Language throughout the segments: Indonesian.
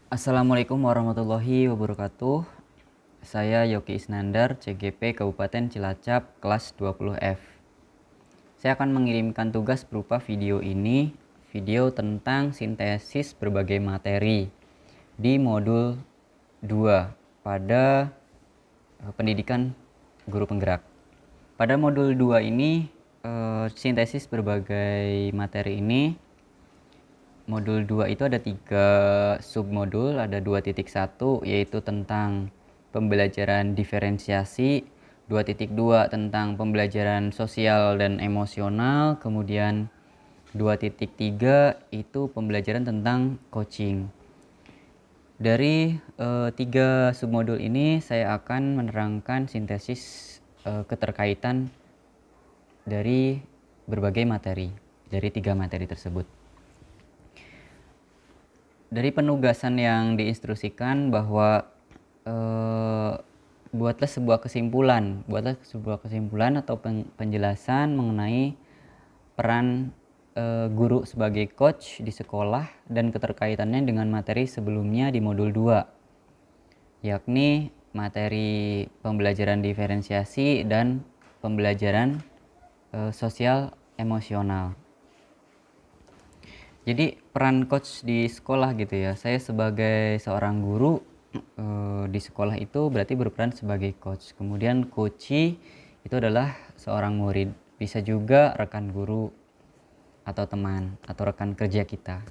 Assalamualaikum warahmatullahi wabarakatuh. Saya Yogi Isnandar, CGP Kabupaten Cilacap, kelas 20F. Saya akan mengirimkan tugas berupa video ini, video tentang sintesis berbagai materi di modul 2 pada pendidikan guru penggerak. Pada modul 2 ini, sintesis berbagai materi ini, modul 2 itu ada 3 submodul, ada 2.1 yaitu tentang pembelajaran diferensiasi, 2.2 tentang pembelajaran sosial dan emosional, kemudian 2.3 itu pembelajaran tentang coaching. Dari 3 submodul ini saya akan menerangkan sintesis keterkaitan dari berbagai materi, dari 3 materi tersebut. Dari penugasan yang diinstruksikan bahwa buatlah sebuah kesimpulan atau penjelasan mengenai peran guru sebagai coach di sekolah dan keterkaitannya dengan materi sebelumnya di modul 2, yakni materi pembelajaran diferensiasi dan pembelajaran sosial emosional. Jadi peran coach di sekolah gitu ya, saya sebagai seorang guru di sekolah itu berarti berperan sebagai coach. Kemudian coachee itu adalah seorang murid, bisa juga rekan guru atau teman atau rekan kerja kita.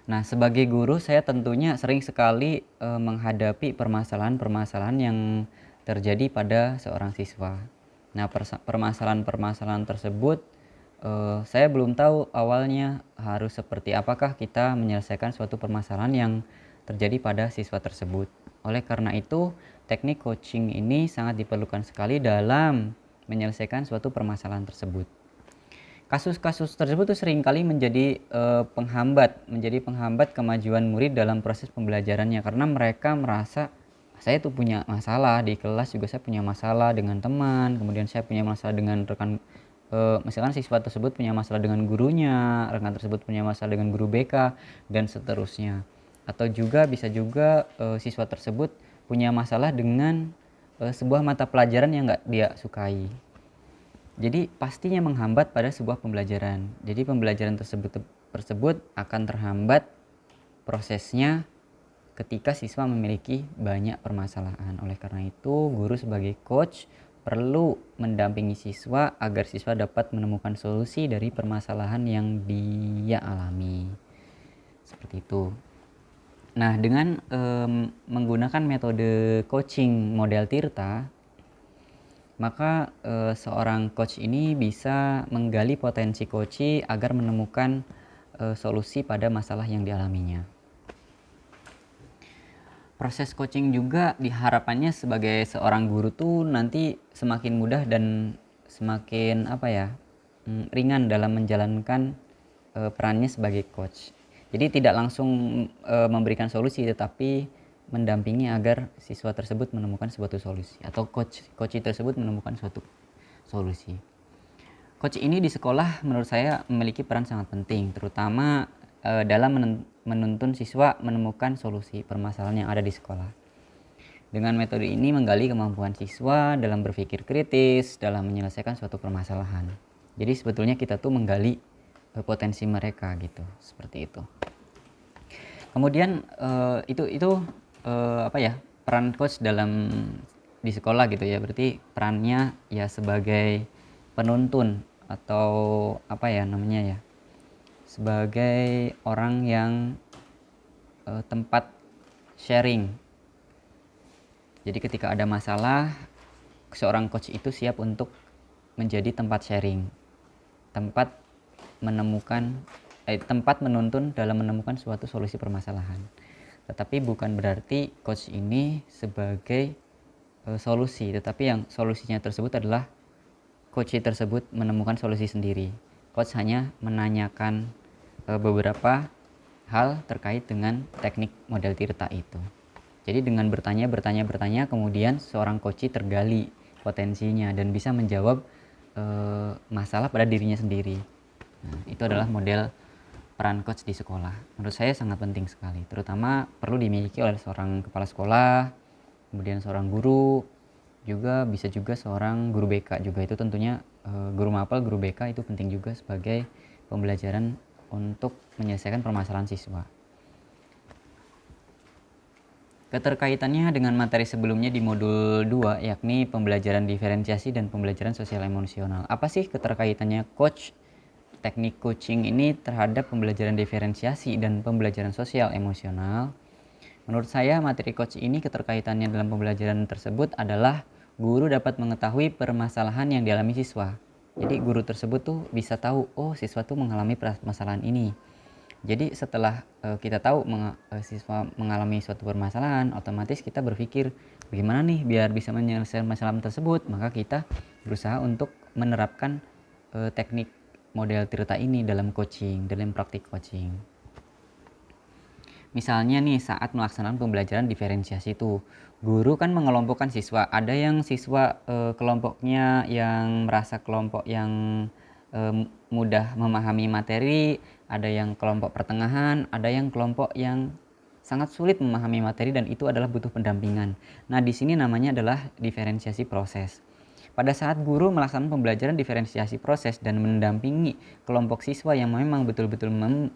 Nah, sebagai guru saya tentunya sering sekali menghadapi permasalahan-permasalahan yang terjadi pada seorang siswa. Nah, permasalahan-permasalahan tersebut saya belum tahu awalnya harus seperti apakah kita menyelesaikan suatu permasalahan yang terjadi pada siswa tersebut. Oleh karena itu, teknik coaching ini sangat diperlukan sekali dalam menyelesaikan suatu permasalahan tersebut. Kasus-kasus tersebut tuh seringkali menjadi penghambat kemajuan murid dalam proses pembelajarannya, karena mereka merasa saya tuh punya masalah di kelas, juga saya punya masalah dengan teman, kemudian saya punya masalah dengan rekan, misalkan siswa tersebut punya masalah dengan gurunya, rekan tersebut punya masalah dengan guru BK, dan seterusnya. Atau juga bisa juga siswa tersebut punya masalah dengan sebuah mata pelajaran yang nggak dia sukai. Jadi pastinya menghambat pada sebuah pembelajaran. Jadi pembelajaran tersebut akan terhambat prosesnya ketika siswa memiliki banyak permasalahan. Oleh karena itu, guru sebagai coach perlu mendampingi siswa agar siswa dapat menemukan solusi dari permasalahan yang dia alami. Seperti itu. Nah, dengan menggunakan metode coaching model Tirta, maka seorang coach ini bisa menggali potensi coachee agar menemukan solusi pada masalah yang dialaminya. Proses coaching juga diharapannya sebagai seorang guru tuh nanti semakin mudah dan semakin ringan dalam menjalankan perannya sebagai coach. Jadi tidak langsung memberikan solusi, tetapi mendampingi agar siswa tersebut menemukan suatu solusi, atau coach tersebut menemukan suatu solusi. Coach ini di sekolah menurut saya memiliki peran sangat penting, terutama dalam menuntun siswa menemukan solusi permasalahan yang ada di sekolah. Dengan metode ini menggali kemampuan siswa dalam berpikir kritis dalam menyelesaikan suatu permasalahan. Jadi sebetulnya kita tuh menggali potensi mereka gitu, seperti itu. Kemudian peran coach dalam di sekolah gitu ya. Berarti perannya ya sebagai penuntun atau sebagai orang yang tempat sharing. Jadi ketika ada masalah, seorang coach itu siap untuk menjadi tempat sharing, tempat menuntun dalam menemukan suatu solusi permasalahan. Tetapi bukan berarti coach ini sebagai solusi, tetapi yang solusinya tersebut adalah coach tersebut menemukan solusi sendiri. Coach hanya menanyakan beberapa hal terkait dengan teknik model Tirta itu. Jadi dengan bertanya, kemudian seorang coach tergali potensinya dan bisa menjawab masalah pada dirinya sendiri. Nah, itu adalah model peran coach di sekolah. Menurut saya sangat penting sekali, terutama perlu dimiliki oleh seorang kepala sekolah, kemudian seorang guru, juga bisa juga seorang guru BK juga. Itu tentunya guru mapel, guru BK itu penting juga sebagai pembelajaran untuk menyelesaikan permasalahan siswa. Keterkaitannya dengan materi sebelumnya di modul 2, yakni pembelajaran diferensiasi dan pembelajaran sosial emosional. Apa sih keterkaitannya teknik coaching ini terhadap pembelajaran diferensiasi dan pembelajaran sosial emosional? Menurut saya materi coach ini keterkaitannya dalam pembelajaran tersebut adalah guru dapat mengetahui permasalahan yang dialami siswa. Jadi guru tersebut tuh bisa tahu, oh siswa tuh mengalami permasalahan ini. Jadi setelah kita tahu siswa mengalami suatu permasalahan, otomatis kita berpikir bagaimana nih biar bisa menyelesaikan masalah tersebut. Maka kita berusaha untuk menerapkan teknik model Tirta ini dalam coaching, dalam praktik coaching. Misalnya nih saat melaksanakan pembelajaran diferensiasi itu, guru kan mengelompokkan siswa. Ada yang siswa kelompoknya yang merasa kelompok yang mudah memahami materi, ada yang kelompok pertengahan, ada yang kelompok yang sangat sulit memahami materi dan itu adalah butuh pendampingan. Nah, di sini namanya adalah diferensiasi proses. Pada saat guru melaksanakan pembelajaran diferensiasi proses dan mendampingi kelompok siswa yang memang betul-betul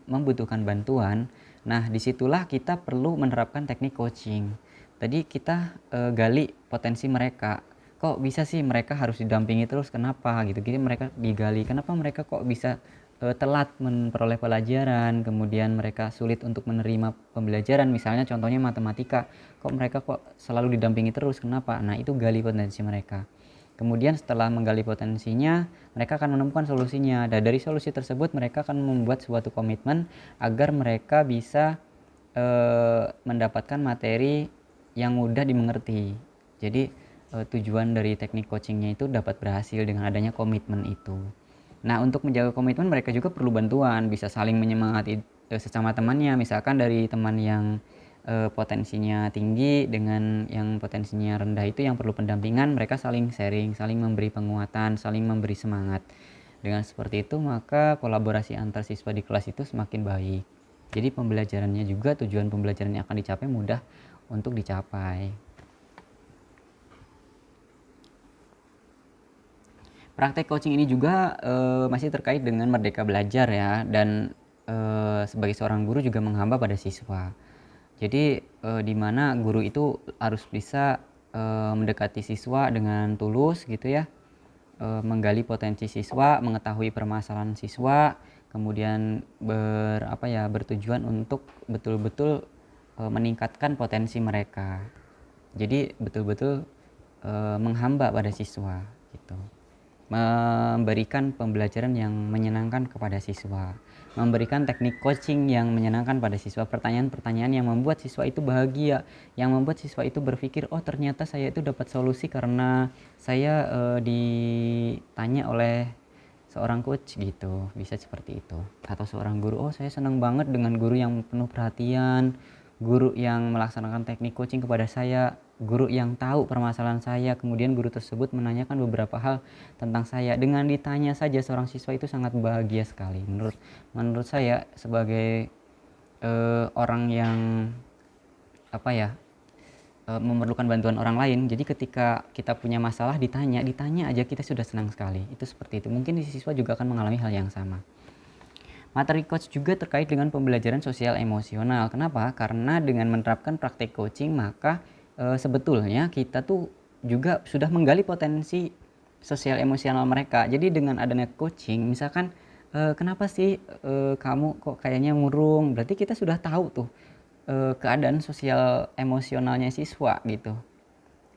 membutuhkan bantuan, nah disitulah kita perlu menerapkan teknik coaching. Tadi kita gali potensi mereka. Kok bisa sih mereka harus didampingi terus, kenapa gitu. Jadi mereka digali, kenapa mereka kok bisa telat memperoleh pelajaran, kemudian mereka sulit untuk menerima pembelajaran, misalnya contohnya matematika, kok mereka kok selalu didampingi terus, kenapa? Nah, itu gali potensi mereka. Kemudian setelah menggali potensinya, mereka akan menemukan solusinya. Dan dari solusi tersebut mereka akan membuat suatu komitmen agar mereka bisa mendapatkan materi yang mudah dimengerti. Jadi tujuan dari teknik coachingnya itu dapat berhasil dengan adanya komitmen itu. Nah, untuk menjaga komitmen mereka juga perlu bantuan, bisa saling menyemangati sesama temannya. Misalkan dari teman yang potensinya tinggi dengan yang potensinya rendah itu yang perlu pendampingan, mereka saling sharing, saling memberi penguatan, saling memberi semangat. Dengan seperti itu maka kolaborasi antar siswa di kelas itu semakin baik. Jadi pembelajarannya juga, tujuan pembelajaran yang akan dicapai mudah untuk dicapai. Praktek coaching ini juga masih terkait dengan merdeka belajar ya, dan sebagai seorang guru juga menghamba pada siswa. Jadi di mana guru itu harus bisa mendekati siswa dengan tulus gitu ya, menggali potensi siswa, mengetahui permasalahan siswa, kemudian bertujuan untuk betul-betul meningkatkan potensi mereka. Jadi betul-betul menghamba pada siswa gitu. Memberikan pembelajaran yang menyenangkan kepada siswa, memberikan teknik coaching yang menyenangkan pada siswa, pertanyaan-pertanyaan yang membuat siswa itu bahagia, yang membuat siswa itu berpikir, oh ternyata saya itu dapat solusi karena saya ditanya oleh seorang coach gitu, bisa seperti itu. Atau seorang guru, oh saya senang banget dengan guru yang penuh perhatian, guru yang melaksanakan teknik coaching kepada saya, guru yang tahu permasalahan saya, kemudian guru tersebut menanyakan beberapa hal tentang saya. Dengan ditanya saja seorang siswa itu sangat bahagia sekali. Menurut saya sebagai orang yang memerlukan bantuan orang lain, jadi ketika kita punya masalah ditanya aja kita sudah senang sekali. Itu seperti itu. Mungkin siswa juga akan mengalami hal yang sama. Materi coach juga terkait dengan pembelajaran sosial emosional. Kenapa? Karena dengan menerapkan praktek coaching maka sebetulnya kita tuh juga sudah menggali potensi sosial emosional mereka. Jadi dengan adanya coaching, misalkan kenapa sih kamu kok kayaknya murung? Berarti kita sudah tahu tuh keadaan sosial emosionalnya siswa gitu.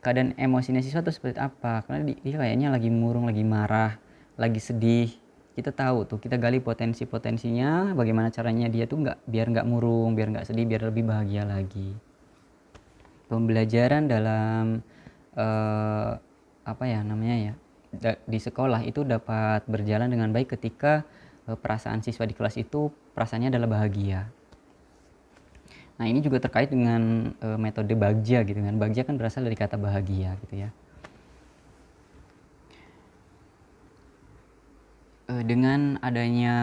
Keadaan emosinya siswa tuh seperti apa? Karena dia kayaknya lagi murung, lagi marah, lagi sedih. Kita tahu tuh, kita gali potensinya, bagaimana caranya dia tuh biar nggak murung, biar nggak sedih, biar lebih bahagia lagi. Pembelajaran dalam di sekolah itu dapat berjalan dengan baik ketika perasaan siswa di kelas itu perasaannya adalah bahagia. Nah, ini juga terkait dengan metode Bagja gitu kan. Bagja kan berasal dari kata bahagia gitu ya. Dengan adanya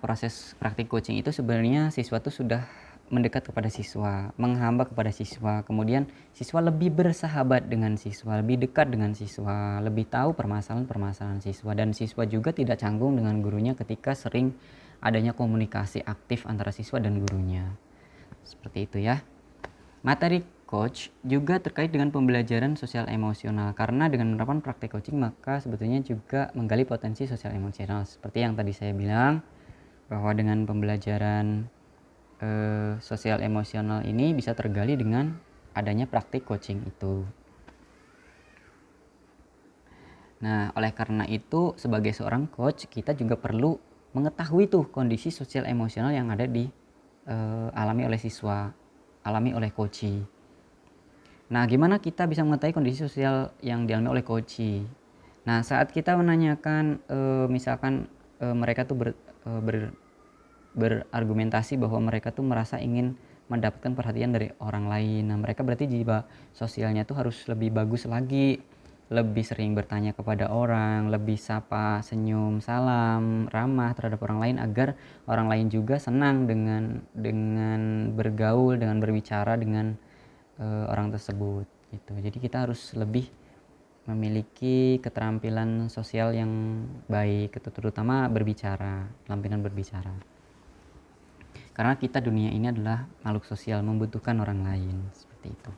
proses praktik coaching itu sebenarnya siswa tuh sudah mendekat kepada siswa, menghamba kepada siswa, kemudian siswa lebih bersahabat dengan siswa, lebih dekat dengan siswa, lebih tahu permasalahan-permasalahan siswa, dan siswa juga tidak canggung dengan gurunya ketika sering adanya komunikasi aktif antara siswa dan gurunya. Seperti itu ya. Materi coach juga terkait dengan pembelajaran sosial emosional, karena dengan menerapkan praktik coaching maka sebetulnya juga menggali potensi sosial emosional. Seperti yang tadi saya bilang, bahwa dengan pembelajaran sosial emosional ini bisa tergali dengan adanya praktik coaching itu. Nah, oleh karena itu sebagai seorang coach kita juga perlu mengetahui tuh kondisi sosial emosional yang ada di alami oleh siswa, alami oleh coachee. Nah, gimana kita bisa mengetahui kondisi sosial yang dialami oleh coachee? Nah, saat kita menanyakan misalkan mereka tuh berargumentasi bahwa mereka tuh merasa ingin mendapatkan perhatian dari orang lain. Nah, mereka berarti jiwa sosialnya tuh harus lebih bagus lagi, lebih sering bertanya kepada orang, lebih sapa, senyum, salam, ramah terhadap orang lain agar orang lain juga senang dengan bergaul, dengan berbicara dengan orang tersebut gitu. Jadi kita harus lebih memiliki keterampilan sosial yang baik, terutama berbicara, keterampilan berbicara. Karena kita dunia ini adalah makhluk sosial, membutuhkan orang lain, seperti itu.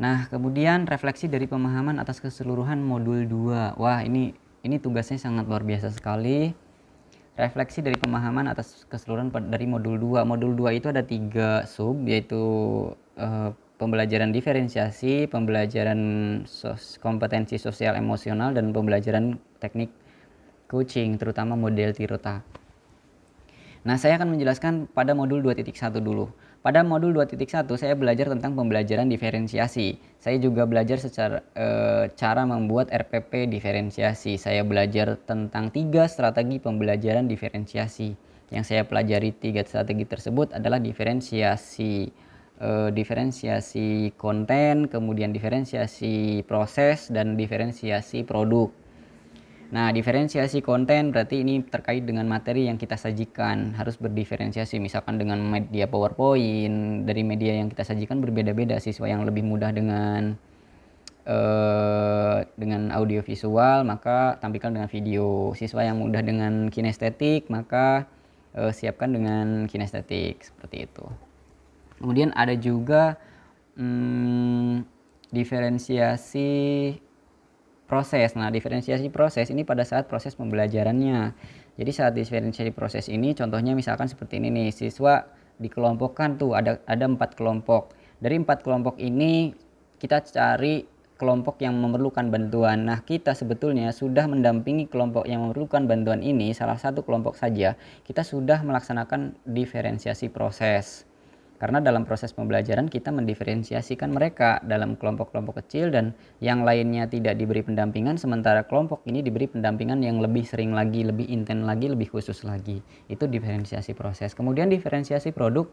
Nah, kemudian refleksi dari pemahaman atas keseluruhan modul 2. Wah, ini tugasnya sangat luar biasa sekali. Refleksi dari pemahaman atas keseluruhan dari modul 2. Modul 2 itu ada 3 sub, yaitu pembelajaran diferensiasi, pembelajaran kompetensi sosial emosional, dan pembelajaran teknik coaching, terutama model Tirota. Nah, saya akan menjelaskan pada modul 2.1 dulu. Pada modul 2.1 saya belajar tentang pembelajaran diferensiasi. Saya juga belajar secara cara membuat RPP diferensiasi. Saya belajar tentang 3 strategi pembelajaran diferensiasi. Yang saya pelajari 3 strategi tersebut adalah diferensiasi konten, kemudian diferensiasi proses, dan diferensiasi produk. Nah, diferensiasi konten berarti ini terkait dengan materi yang kita sajikan, harus berdiferensiasi. Misalkan dengan media PowerPoint, dari media yang kita sajikan berbeda-beda. Siswa yang lebih mudah dengan audio visual, maka tampilkan dengan video. Siswa yang mudah dengan kinestetik, maka siapkan dengan kinestetik, seperti itu. Kemudian ada juga diferensiasi proses. Nah, diferensiasi proses ini pada saat proses pembelajarannya. Jadi saat diferensiasi proses ini contohnya misalkan seperti ini nih, siswa dikelompokkan tuh ada 4 kelompok. Dari 4 kelompok ini kita cari kelompok yang memerlukan bantuan. Nah, kita sebetulnya sudah mendampingi kelompok yang memerlukan bantuan ini, salah satu kelompok saja, kita sudah melaksanakan diferensiasi proses. Karena dalam proses pembelajaran kita mendiferensiasikan mereka dalam kelompok-kelompok kecil dan yang lainnya tidak diberi pendampingan, sementara kelompok ini diberi pendampingan yang lebih sering lagi, lebih intens lagi, lebih khusus lagi. Itu diferensiasi proses. Kemudian diferensiasi produk.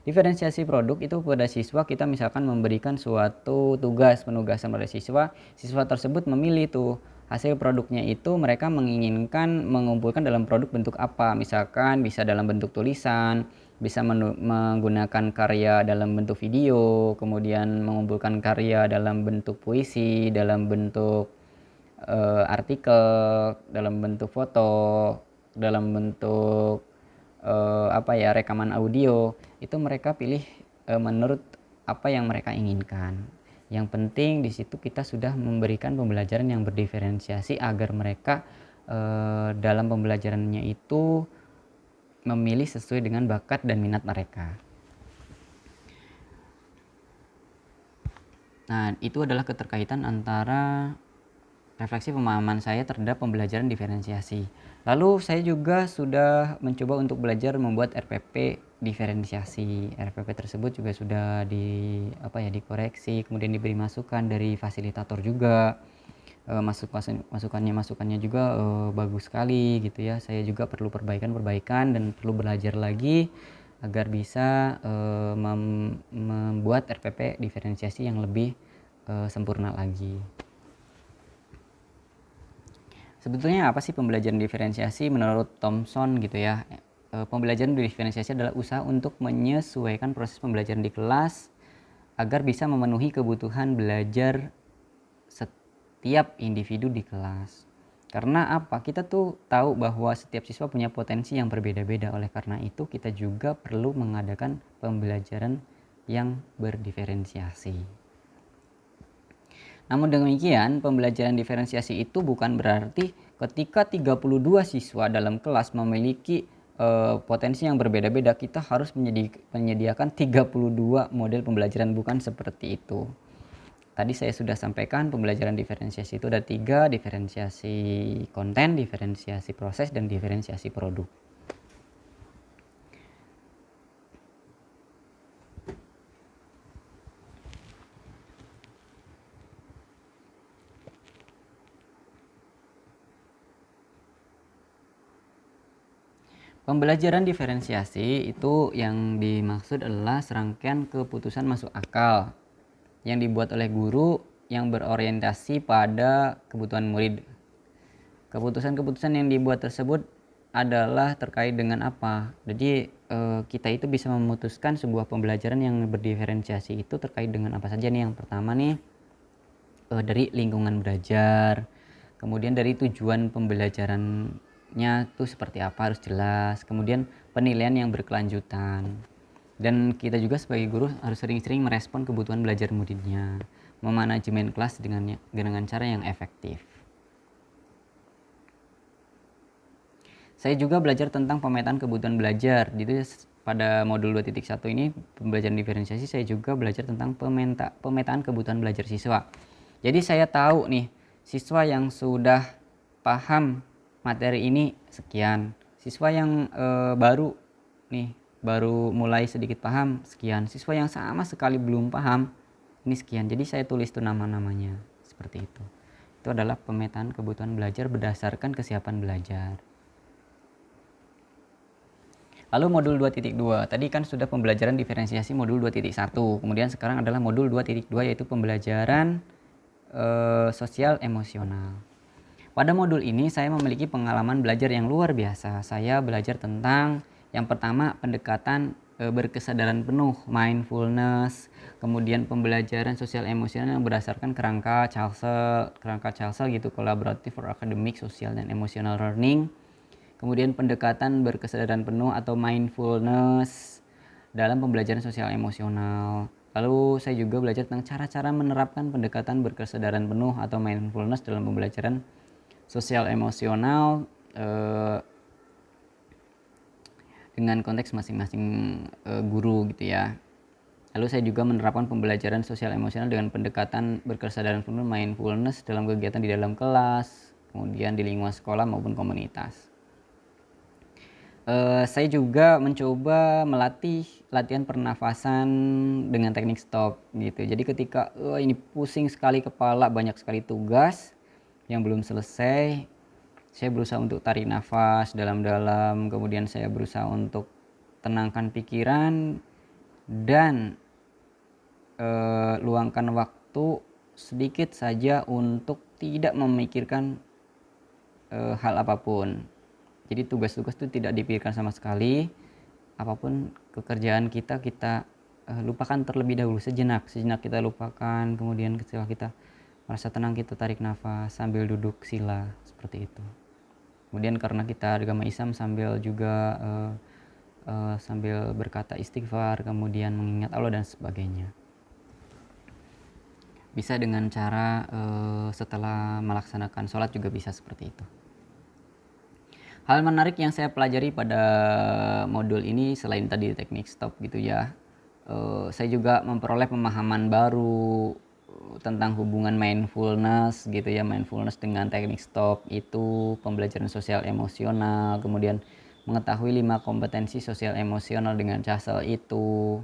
Diferensiasi produk itu pada siswa kita misalkan memberikan suatu penugasan pada siswa, siswa tersebut memilih tuh hasil produknya itu mereka menginginkan mengumpulkan dalam produk bentuk apa, misalkan bisa dalam bentuk tulisan, bisa menggunakan karya dalam bentuk video, kemudian mengumpulkan karya dalam bentuk puisi, dalam bentuk artikel, dalam bentuk foto, dalam bentuk rekaman audio. Itu mereka pilih menurut apa yang mereka inginkan. Yang penting di situ kita sudah memberikan pembelajaran yang berdiferensiasi agar mereka dalam pembelajarannya itu memilih sesuai dengan bakat dan minat mereka. Nah, itu adalah keterkaitan antara refleksi pemahaman saya terhadap pembelajaran diferensiasi. Lalu saya juga sudah mencoba untuk belajar membuat RPP diferensiasi. RPP tersebut juga sudah dikoreksi, kemudian diberi masukan dari fasilitator juga. Masukannya juga bagus sekali gitu ya. Saya juga perlu perbaikan dan perlu belajar lagi agar bisa membuat RPP diferensiasi yang lebih sempurna lagi. Sebetulnya apa sih pembelajaran diferensiasi menurut Thomson gitu ya? Pembelajaran diferensiasi adalah usaha untuk menyesuaikan proses pembelajaran di kelas agar bisa memenuhi kebutuhan belajar setiap individu di kelas. Karena apa? Kita tuh tahu bahwa setiap siswa punya potensi yang berbeda-beda. Oleh karena itu kita juga perlu mengadakan pembelajaran yang berdiferensiasi. Namun demikian, pembelajaran diferensiasi itu bukan berarti ketika 32 siswa dalam kelas memiliki potensi yang berbeda-beda, kita harus menyediakan 32 model pembelajaran, bukan seperti itu. Tadi saya sudah sampaikan pembelajaran diferensiasi itu ada 3, diferensiasi konten, diferensiasi proses, dan diferensiasi produk. Pembelajaran diferensiasi itu yang dimaksud adalah serangkaian keputusan masuk akal yang dibuat oleh guru yang berorientasi pada kebutuhan murid. Keputusan-keputusan yang dibuat tersebut adalah terkait dengan apa? Jadi kita itu bisa memutuskan sebuah pembelajaran yang berdiferensiasi itu terkait dengan apa saja nih. Yang pertama nih dari lingkungan belajar, kemudian dari tujuan pembelajarannya tuh seperti apa harus jelas, kemudian penilaian yang berkelanjutan. Dan kita juga sebagai guru harus sering-sering merespon kebutuhan belajar muridnya, memanajemen kelas dengan cara yang efektif. Saya juga belajar tentang pemetaan kebutuhan belajar. Jadi pada modul 2.1 ini pembelajaran diferensiasi saya juga belajar tentang pemetaan kebutuhan belajar siswa. Jadi saya tahu nih siswa yang sudah paham materi ini sekian, siswa yang baru mulai sedikit paham sekian, siswa yang sama sekali belum paham ini sekian. Jadi saya tulis tuh nama-namanya seperti itu. Itu adalah pemetaan kebutuhan belajar berdasarkan kesiapan belajar. Lalu modul 2.2, tadi kan sudah pembelajaran diferensiasi modul 2.1, kemudian sekarang adalah modul 2.2 yaitu pembelajaran sosial emosional. Pada modul ini saya memiliki pengalaman belajar yang luar biasa. Saya belajar tentang yang pertama pendekatan berkesadaran penuh, mindfulness, kemudian pembelajaran sosial emosional yang berdasarkan kerangka Charles gitu, collaborative for academic, social, dan emotional learning. Kemudian pendekatan berkesadaran penuh atau mindfulness dalam pembelajaran sosial emosional. Lalu saya juga belajar tentang cara-cara menerapkan pendekatan berkesadaran penuh atau mindfulness dalam pembelajaran sosial emosional dengan konteks masing-masing guru gitu ya. Lalu saya juga menerapkan pembelajaran sosial emosional dengan pendekatan berkesadaran penuh mindfulness dalam kegiatan di dalam kelas, kemudian di lingkungan sekolah maupun komunitas. Saya juga mencoba melatih latihan pernafasan dengan teknik stop gitu. Jadi ketika ini pusing sekali kepala, banyak sekali tugas yang belum selesai, saya berusaha untuk tarik nafas dalam-dalam, kemudian saya berusaha untuk tenangkan pikiran dan luangkan waktu sedikit saja untuk tidak memikirkan hal apapun. Jadi tugas-tugas itu tidak dipikirkan sama sekali. Apapun pekerjaan kita lupakan terlebih dahulu, sejenak kita lupakan. Kemudian ketika kita merasa tenang, kita tarik nafas sambil duduk sila seperti itu. Kemudian karena kita agama Islam, sambil juga sambil berkata istighfar, kemudian mengingat Allah dan sebagainya. Bisa dengan cara setelah melaksanakan sholat juga bisa seperti itu. Hal menarik yang saya pelajari pada modul ini selain tadi teknik stop gitu ya, saya juga memperoleh pemahaman baru tentang hubungan mindfulness gitu ya, mindfulness dengan teknik stop itu, pembelajaran sosial emosional, kemudian mengetahui 5 kompetensi sosial emosional dengan Castle itu.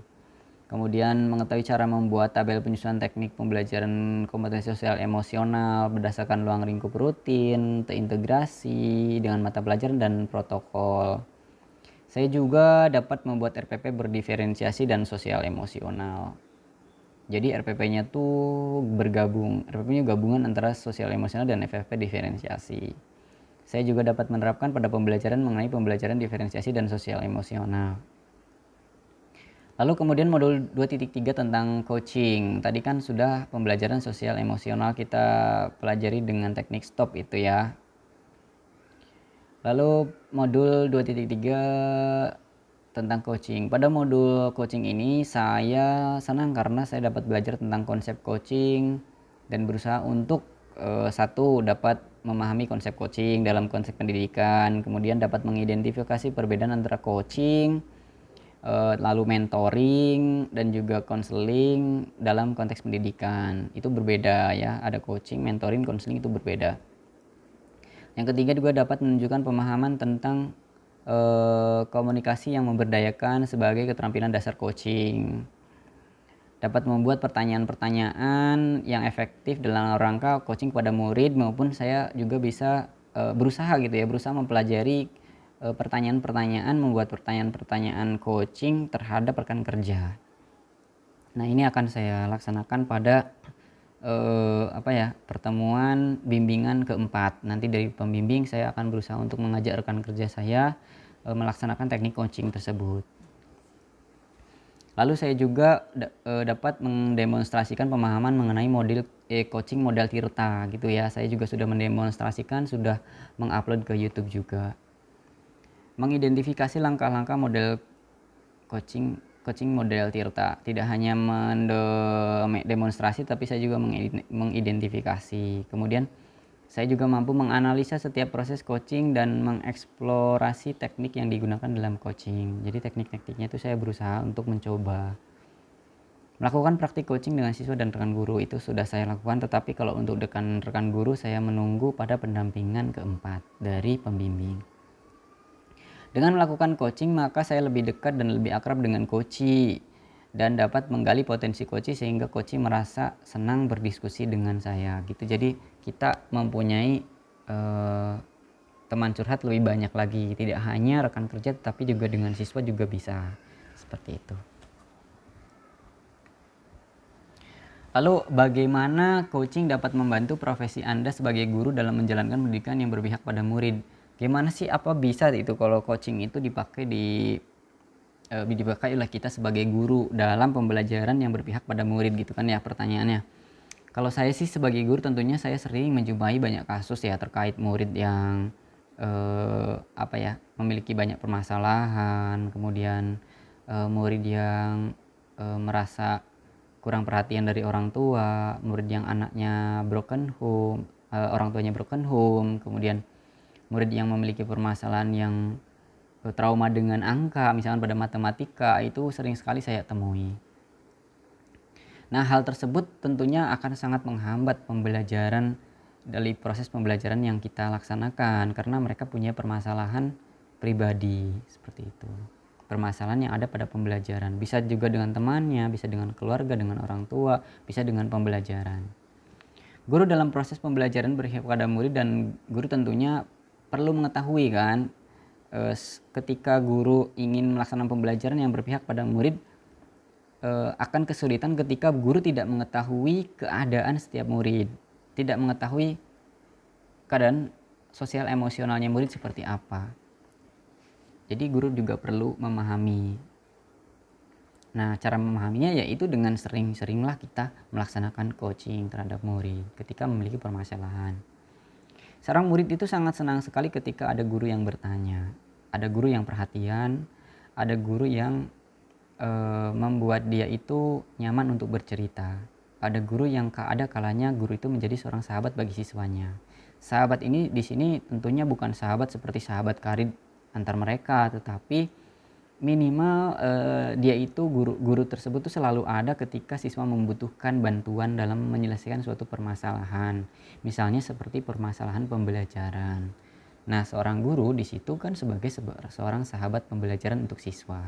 Kemudian mengetahui cara membuat tabel penyusunan teknik pembelajaran kompetensi sosial emosional berdasarkan ruang lingkup rutin, terintegrasi dengan mata pelajaran dan protokol. Saya juga dapat membuat RPP berdiferensiasi dan sosial emosional. Jadi RPP-nya tuh bergabung, RPP-nya gabungan antara sosial emosional dan FFP diferensiasi. Saya juga dapat menerapkan pada pembelajaran mengenai pembelajaran diferensiasi dan sosial emosional. Lalu kemudian modul 2.3 tentang coaching. Tadi kan sudah pembelajaran sosial emosional kita pelajari dengan teknik STOP itu ya. Lalu modul 2.3 tentang coaching. Pada modul coaching ini saya senang karena saya dapat belajar tentang konsep coaching dan berusaha untuk satu, dapat memahami konsep coaching dalam konteks pendidikan, kemudian dapat mengidentifikasi perbedaan antara coaching, lalu mentoring dan juga konseling dalam konteks pendidikan. Itu berbeda ya, ada coaching, mentoring, konseling itu berbeda. Yang ketiga juga dapat menunjukkan pemahaman tentang komunikasi yang memberdayakan sebagai keterampilan dasar coaching. Dapat membuat pertanyaan-pertanyaan yang efektif dalam rangka coaching kepada murid, maupun saya juga bisa berusaha gitu ya, berusaha mempelajari pertanyaan-pertanyaan, membuat pertanyaan-pertanyaan coaching terhadap rekan kerja. Nah, ini akan saya laksanakan pada pertemuan bimbingan keempat. Nanti dari pembimbing saya akan berusaha untuk mengajak rekan kerja saya melaksanakan teknik coaching tersebut. Lalu saya juga dapat mendemonstrasikan pemahaman mengenai model coaching model Tirta gitu ya. Saya juga sudah mendemonstrasikan, sudah mengupload ke YouTube juga. Mengidentifikasi langkah-langkah model coaching model Tirta. Tidak hanya mendemonstrasi, tapi saya juga mengidentifikasi. Kemudian saya juga mampu menganalisa setiap proses coaching dan mengeksplorasi teknik yang digunakan dalam coaching. Jadi teknik-tekniknya itu saya berusaha untuk mencoba. Melakukan praktik coaching dengan siswa dan rekan guru itu sudah saya lakukan, tetapi kalau untuk rekan guru saya menunggu pada pendampingan keempat dari pembimbing. Dengan melakukan coaching maka saya lebih dekat dan lebih akrab dengan coachee dan dapat menggali potensi coachee sehingga coachee merasa senang berdiskusi dengan saya gitu. Jadi kita mempunyai teman curhat lebih banyak lagi, tidak hanya rekan kerja tapi juga dengan siswa juga bisa seperti itu. Lalu bagaimana coaching dapat membantu profesi Anda sebagai guru dalam menjalankan pendidikan yang berpihak pada murid? Gimana sih, apa bisa itu kalau coaching itu dipakai oleh kita sebagai guru dalam pembelajaran yang berpihak pada murid gitu kan ya pertanyaannya. Kalau saya sih sebagai guru tentunya saya sering menjumpai banyak kasus ya terkait murid yang memiliki banyak permasalahan, kemudian murid yang merasa kurang perhatian dari orang tua, murid yang anaknya broken home, orang tuanya broken home, kemudian murid yang memiliki permasalahan yang trauma dengan angka, misalkan pada matematika, itu sering sekali saya temui. Nah, hal tersebut tentunya akan sangat menghambat pembelajaran dari proses pembelajaran yang kita laksanakan karena mereka punya permasalahan pribadi seperti itu. Permasalahan yang ada pada pembelajaran, bisa juga dengan temannya, bisa dengan keluarga, dengan orang tua, bisa dengan pembelajaran. Guru dalam proses pembelajaran berpihak pada murid dan guru tentunya perlu mengetahui kan, ketika guru ingin melaksanakan pembelajaran yang berpihak pada murid, akan kesulitan ketika guru tidak mengetahui keadaan setiap murid, tidak mengetahui keadaan sosial emosionalnya murid seperti apa. Jadi guru juga perlu memahami. Nah, cara memahaminya yaitu dengan sering-seringlah kita melaksanakan coaching terhadap murid ketika memiliki permasalahan. Seorang murid itu sangat senang sekali ketika ada guru yang bertanya, ada guru yang perhatian, ada guru yang membuat dia itu nyaman untuk bercerita. Ada guru yang ada kalanya guru itu menjadi seorang sahabat bagi siswanya. Sahabat ini di sini tentunya bukan sahabat seperti sahabat karib antar mereka, tetapi minimal dia itu guru tersebut tuh selalu ada ketika siswa membutuhkan bantuan dalam menyelesaikan suatu permasalahan. Misalnya seperti permasalahan pembelajaran. Nah, seorang guru di situ kan sebagai seorang sahabat pembelajaran untuk siswa.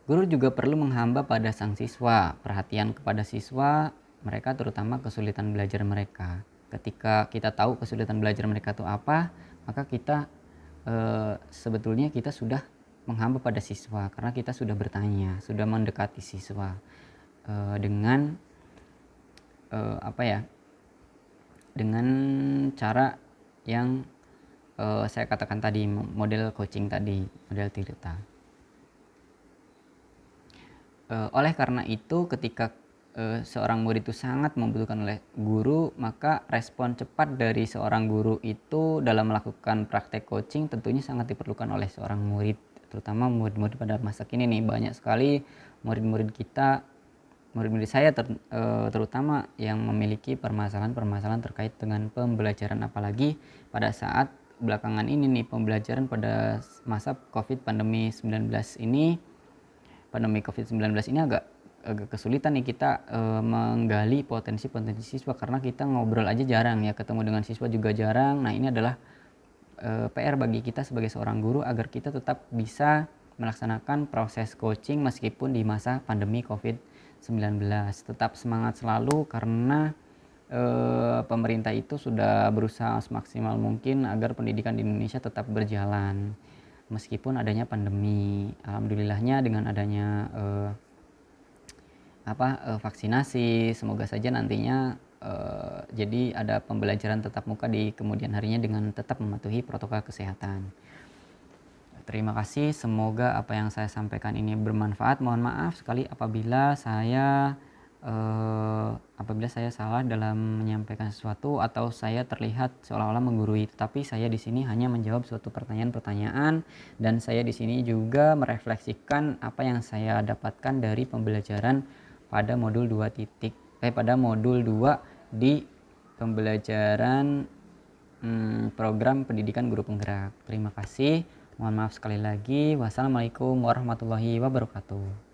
Guru juga perlu menghamba pada sang siswa, perhatian kepada siswa mereka, terutama kesulitan belajar mereka. Ketika kita tahu kesulitan belajar mereka itu apa, maka kita sebetulnya kita sudah menghamba pada siswa karena kita sudah bertanya, sudah mendekati siswa dengan dengan cara yang saya katakan tadi, model coaching tadi, model Tirta. Oleh karena itu ketika seorang murid itu sangat membutuhkan oleh guru, maka respon cepat dari seorang guru itu dalam melakukan praktek coaching tentunya sangat diperlukan oleh seorang murid, terutama murid-murid pada masa kini nih. Banyak sekali murid-murid kita, murid-murid saya terutama yang memiliki permasalahan-permasalahan terkait dengan pembelajaran, apalagi pada saat belakangan ini nih, pembelajaran pada masa pandemi COVID-19 ini agak kesulitan nih kita menggali potensi-potensi siswa, karena kita ngobrol aja jarang ya, ketemu dengan siswa juga jarang. Nah, ini adalah PR bagi kita sebagai seorang guru agar kita tetap bisa melaksanakan proses coaching meskipun di masa pandemi COVID-19. Tetap semangat selalu, karena pemerintah itu sudah berusaha semaksimal mungkin agar pendidikan di Indonesia tetap berjalan meskipun adanya pandemi. Alhamdulillahnya dengan adanya vaksinasi, semoga saja nantinya jadi ada pembelajaran tatap muka di kemudian harinya dengan tetap mematuhi protokol kesehatan. Terima kasih, semoga apa yang saya sampaikan ini bermanfaat. Mohon maaf sekali apabila saya salah dalam menyampaikan sesuatu atau saya terlihat seolah-olah menggurui, tetapi saya di sini hanya menjawab suatu pertanyaan-pertanyaan, dan saya di sini juga merefleksikan apa yang saya dapatkan dari pembelajaran pada modul 2 di pembelajaran program pendidikan guru penggerak. Terima kasih. Mohon maaf sekali lagi. Wassalamualaikum warahmatullahi wabarakatuh.